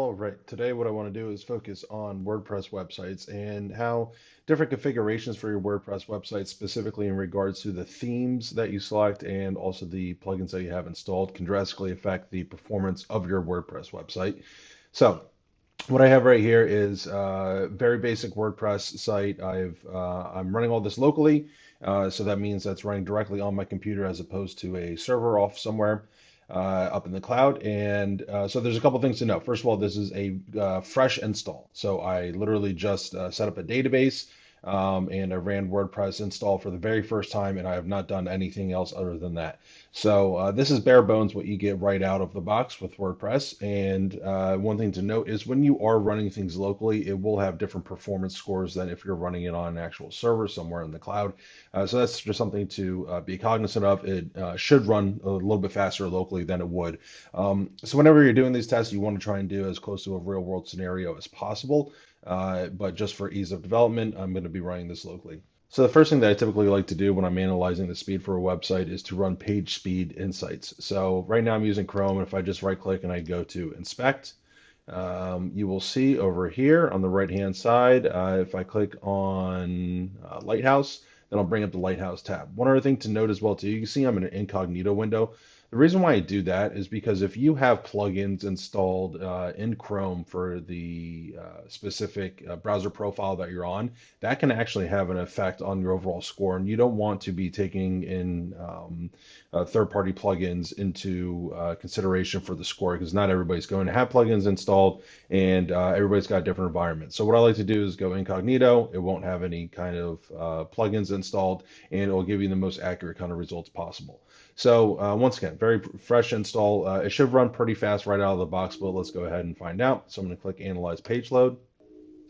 All right, today what I want to do is focus on WordPress websites and how different configurations for your WordPress website, specifically in regards to the themes that you select and also the plugins that you have installed, can drastically affect the performance of your WordPress website. So, what I have right here is a very basic WordPress site. I'm running all this locally, so that means that's running directly on my computer as opposed to a server off somewhere up in the cloud. And so there's a couple things to know. First of all, this is a fresh install. So I literally just set up a database and I ran WordPress install for the very first time, and I have not done anything else other than that. So this is bare bones what you get right out of the box with WordPress. And one thing to note is when you are running things locally, it will have different performance scores than if you're running it on an actual server somewhere in the cloud. So that's just something to be cognizant of. It should run a little bit faster locally than it would. So whenever you're doing these tests, you want to try and do as close to a real world scenario as possible. But just for ease of development, I'm going to be running this locally. So the first thing that I typically like to do when I'm analyzing the speed for a website is to run page speed insights. So right now I'm using Chrome, and if I just right click and I go to inspect, you will see over here on the right hand side, if I click on Lighthouse, then I'll bring up the Lighthouse tab. One other thing to note as well too, you can see I'm in an incognito window. The reason why I do that is because if you have plugins installed in Chrome for the specific browser profile that you're on, that can actually have an effect on your overall score. And you don't want to be taking in third-party plugins into consideration for the score, because not everybody's going to have plugins installed, and everybody's got different environments. So what I like to do is go incognito. It won't have any kind of plugins installed, and it will give you the most accurate kind of results possible. So once again, very fresh install. It should run pretty fast right out of the box, but let's go ahead and find out. So I'm going to click Analyze Page Load.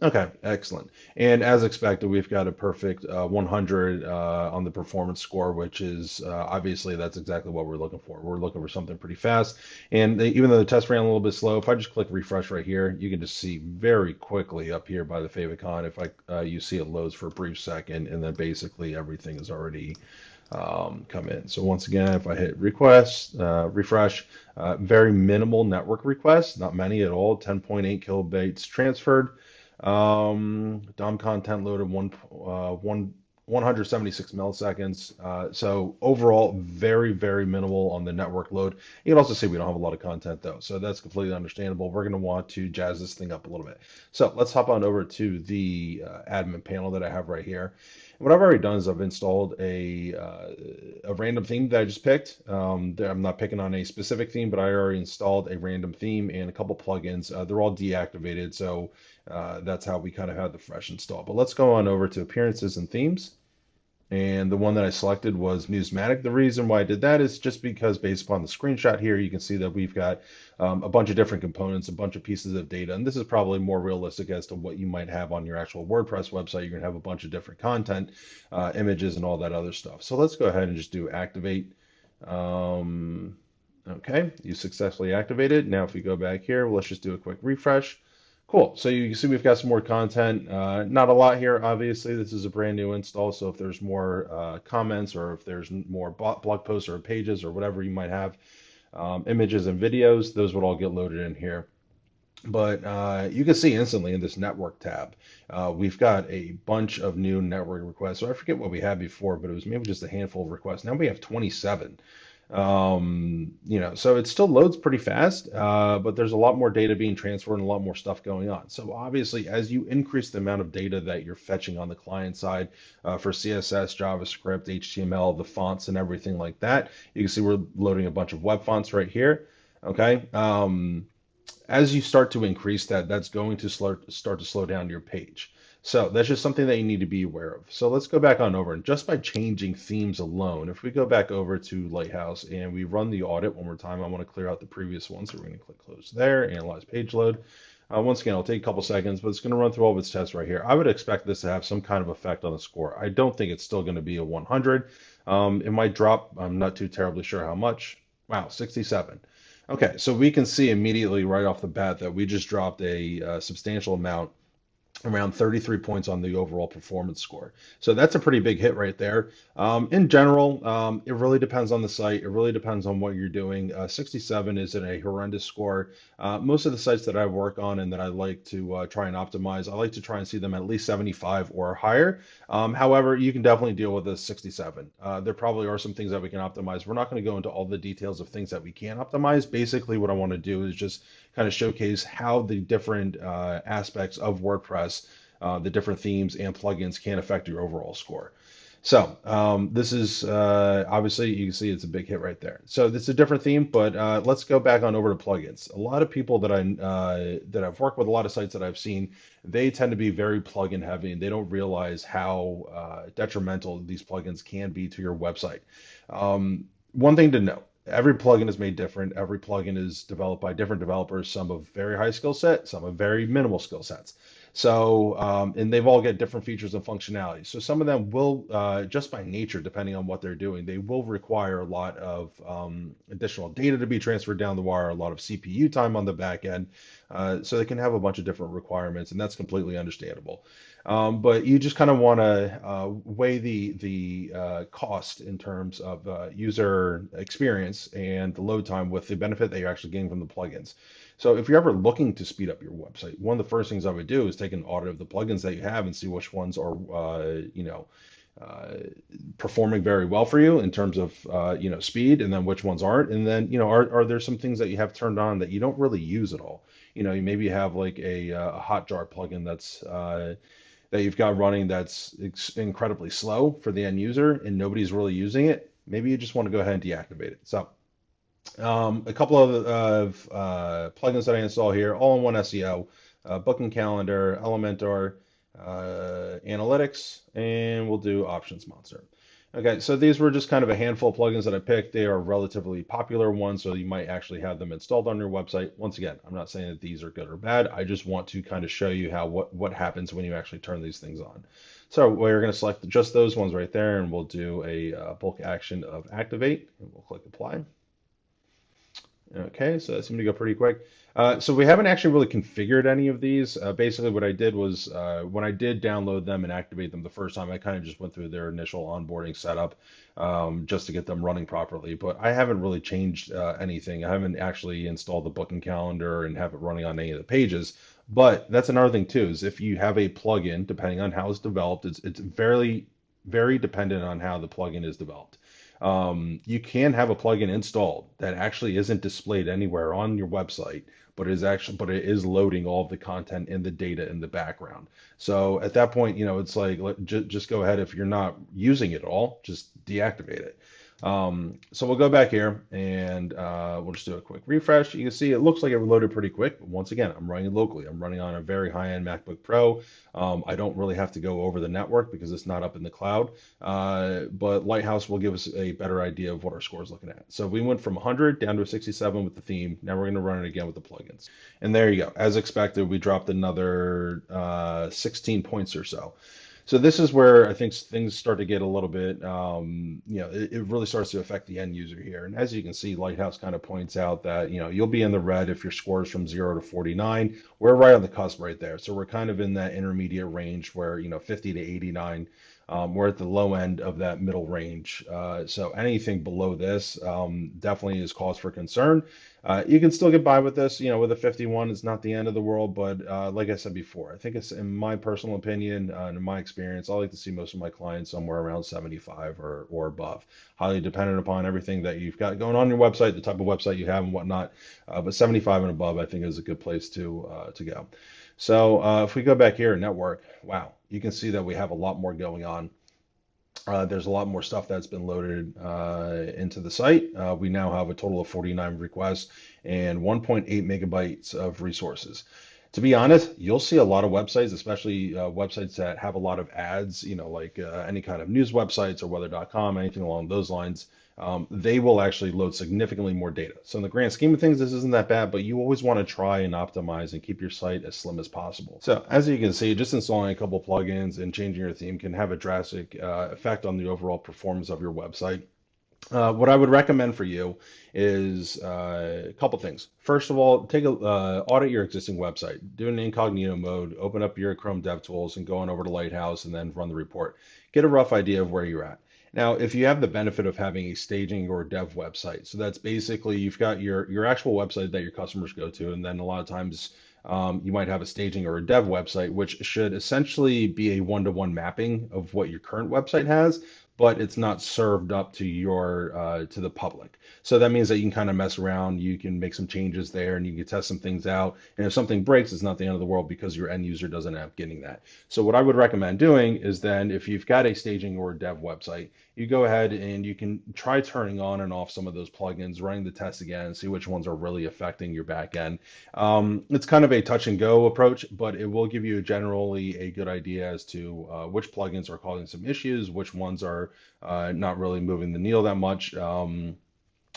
Okay, excellent. And as expected, we've got a perfect 100 on the performance score, which is obviously that's exactly what we're looking for. We're looking for something pretty fast. And even though the test ran a little bit slow, if I just click refresh right here, you can just see very quickly up here by the favicon, if you see it loads for a brief second, and then basically everything is already come in. So once again, if I hit request, refresh, very minimal network requests, not many at all, 10.8 kilobytes transferred. DOM content loaded 176 milliseconds. So overall, very, very minimal on the network load. You can also see we don't have a lot of content though, so that's completely understandable. We're going to want to jazz this thing up a little bit. So let's hop on over to the admin panel that I have right here. What I've already done is I've installed a random theme that I just picked. I'm not picking on a specific theme, but I already installed a random theme and a couple plugins. They're all deactivated, so that's how we kind of have the fresh install. But let's go on over to Appearances and Themes. And the one that I selected was Musematic. The reason why I did that is just because based upon the screenshot here, you can see that we've got a bunch of different components, a bunch of pieces of data. And this is probably more realistic as to what you might have on your actual WordPress website. You're going to have a bunch of different content, images, and all that other stuff. So let's go ahead and just do activate. Okay, you successfully activated. Now if we go back here, let's just do a quick refresh. Cool. So you can see we've got some more content. Not a lot here, obviously. This is a brand new install, so if there's more comments or if there's more blog posts or pages or whatever you might have, images and videos, those would all get loaded in here. But you can see instantly in this network tab, we've got a bunch of new network requests. So I forget what we had before, but it was maybe just a handful of requests. Now we have 27. So it still loads pretty fast, but there's a lot more data being transferred and a lot more stuff going on. So obviously, as you increase the amount of data that you're fetching on the client side for CSS, JavaScript, HTML, the fonts and everything like that, you can see we're loading a bunch of web fonts right here. Okay. As you start to increase that, that's going to start to slow down your page. So that's just something that you need to be aware of. So let's go back on over, and just by changing themes alone, if we go back over to Lighthouse and we run the audit one more time, I want to clear out the previous one. So we're going to click close there, analyze page load. Once again, it'll take a couple seconds, but it's going to run through all of its tests right here. I would expect this to have some kind of effect on the score. I don't think it's still going to be a 100. It might drop. I'm not too terribly sure how much. Wow, 67. Okay, so we can see immediately right off the bat that we just dropped a substantial amount around 33 points on the overall performance score. So that's a pretty big hit right there. In general, it really depends on the site. It really depends on what you're doing. 67 isn't a horrendous score. Most of the sites that I work on and that I like to try and optimize, I like to try and see them at least 75 or higher. However, you can definitely deal with a 67. There probably are some things that we can optimize. We're not going to go into all the details of things that we can optimize. Basically, what I want to do is just kind of showcase how the different aspects of WordPress, the different themes and plugins can affect your overall score. So this is obviously you can see it's a big hit right there. So this is a different theme, but let's go back on over to plugins. A lot of people that I've worked with, a lot of sites that I've seen, they tend to be very plugin heavy, and they don't realize how detrimental these plugins can be to your website. One thing to note. Every plugin is made different. Every plugin is developed by different developers, some of very high skill set, some of very minimal skill sets. So, and they've all got different features and functionality. So some of them will, just by nature, depending on what they're doing, they will require a lot of additional data to be transferred down the wire, a lot of CPU time on the back end. So they can have a bunch of different requirements, and that's completely understandable. But you just kind of want to weigh the cost in terms of user experience and the load time with the benefit that you're actually getting from the plugins. So if you're ever looking to speed up your website, one of the first things I would do is take an audit of the plugins that you have and see which ones are, uh, performing very well for you in terms of, speed, and then which ones aren't. And then, are there some things that you have turned on that you don't really use at all? You maybe have like a Hotjar plugin that you've got running that's incredibly slow for the end user and nobody's really using it. Maybe you just want to go ahead and deactivate it. So a couple of plugins that I install here, all-in-one SEO, Booking Calendar, Elementor, Analytics, and we'll do Options Monster. Okay, so these were just kind of a handful of plugins that I picked. They are relatively popular ones, so you might actually have them installed on your website. Once again, I'm not saying that these are good or bad. I just want to kind of show you how what happens when you actually turn these things on. So we're going to select just those ones right there, and we'll do a bulk action of activate, and we'll click apply. Okay, so that seemed to go pretty quick. So we haven't actually really configured any of these. Basically, what I did was when I did download them and activate them the first time, I kind of just went through their initial onboarding setup just to get them running properly. But I haven't really changed anything. I haven't actually installed the booking calendar and have it running on any of the pages. But that's another thing too, is if you have a plugin, depending on how it's developed, it's very dependent on how the plugin is developed. You can have a plugin installed that actually isn't displayed anywhere on your website, but it is loading all of the content and the data in the background. So at that point, it's like just go ahead, if you're not using it all, just deactivate it. So we'll go back here and we'll just do a quick refresh. You can see it looks like it loaded pretty quick. But once again, I'm running locally. I'm running on a very high-end MacBook Pro. I don't really have to go over the network because it's not up in the cloud. But Lighthouse will give us a better idea of what our score is looking at. So we went from 100 down to a 67 with the theme. Now we're going to run it again with the plugins. And there you go. As expected, we dropped another 16 points or so. So this is where I think things start to get a little bit, it really starts to affect the end user here. And as you can see, Lighthouse kind of points out that, you'll be in the red if your score is from 0 to 49. We're right on the cusp right there. So we're kind of in that intermediate range where, 50 to 89. We're at the low end of that middle range. So anything below this definitely is cause for concern. You can still get by with this, with a 51, it's not the end of the world, but like I said before, I think it's, in my personal opinion, and in my experience, I like to see most of my clients somewhere around 75 or above. Highly dependent upon everything that you've got going on your website, the type of website you have and whatnot, but 75 and above, I think, is a good place to go. So if we go back here in network, wow, you can see that we have a lot more going on. There's a lot more stuff that's been loaded into the site. We now have a total of 49 requests and 1.8 megabytes of resources. To be honest, you'll see a lot of websites, especially websites that have a lot of ads, like any kind of news websites or weather.com, anything along those lines. They will actually load significantly more data. So in the grand scheme of things, this isn't that bad, but you always want to try and optimize and keep your site as slim as possible. So as you can see, just installing a couple plugins and changing your theme can have a drastic effect on the overall performance of your website. What I would recommend for you is a couple things. First of all, take a audit your existing website. Do an incognito mode. Open up your Chrome DevTools and go on over to Lighthouse and then run the report. Get a rough idea of where you're at. Now, if you have the benefit of having a staging or dev website, so that's basically you've got your actual website that your customers go to, and then a lot of times you might have a staging or a dev website, which should essentially be a one-to-one mapping of what your current website has, but it's not served up to your to the public. So that means that you can kind of mess around, you can make some changes there, and you can test some things out. And if something breaks, it's not the end of the world because your end user doesn't end up getting that. So what I would recommend doing is then if you've got a staging or a dev website, you go ahead and you can try turning on and off some of those plugins, running the test again, and see which ones are really affecting your back end. It's kind of a touch and go approach, but it will give you generally a good idea as to which plugins are causing some issues, which ones are not really moving the needle that much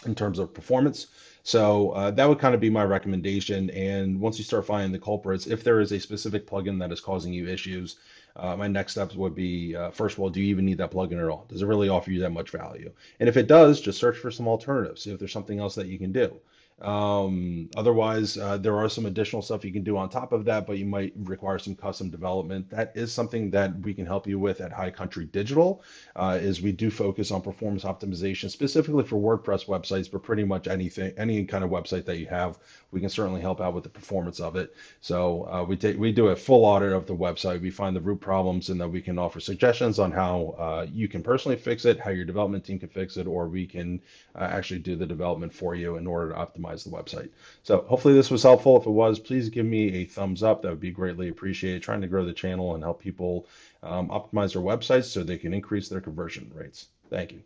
in terms of performance. So that would kind of be my recommendation. And once you start finding the culprits, if there is a specific plugin that is causing you issues, my next steps would be first of all, do you even need that plugin at all? Does it really offer you that much value? And if it does, just search for some alternatives. See if there's something else that you can do. Otherwise, there are some additional stuff you can do on top of that, but you might require some custom development. That is something that we can help you with at High Country Digital, is we do focus on performance optimization specifically for WordPress websites, but pretty much anything, any kind of website that you have, we can certainly help out with the performance of it. So we do a full audit of the website. We find the root problems, and then we can offer suggestions on how you can personally fix it, how your development team can fix it, or we can actually do the development for you in order to optimize the website. So hopefully this was helpful. If it was, please give me a thumbs up. That would be greatly appreciated. Trying to grow the channel and help people optimize their websites so they can increase their conversion rates. Thank you.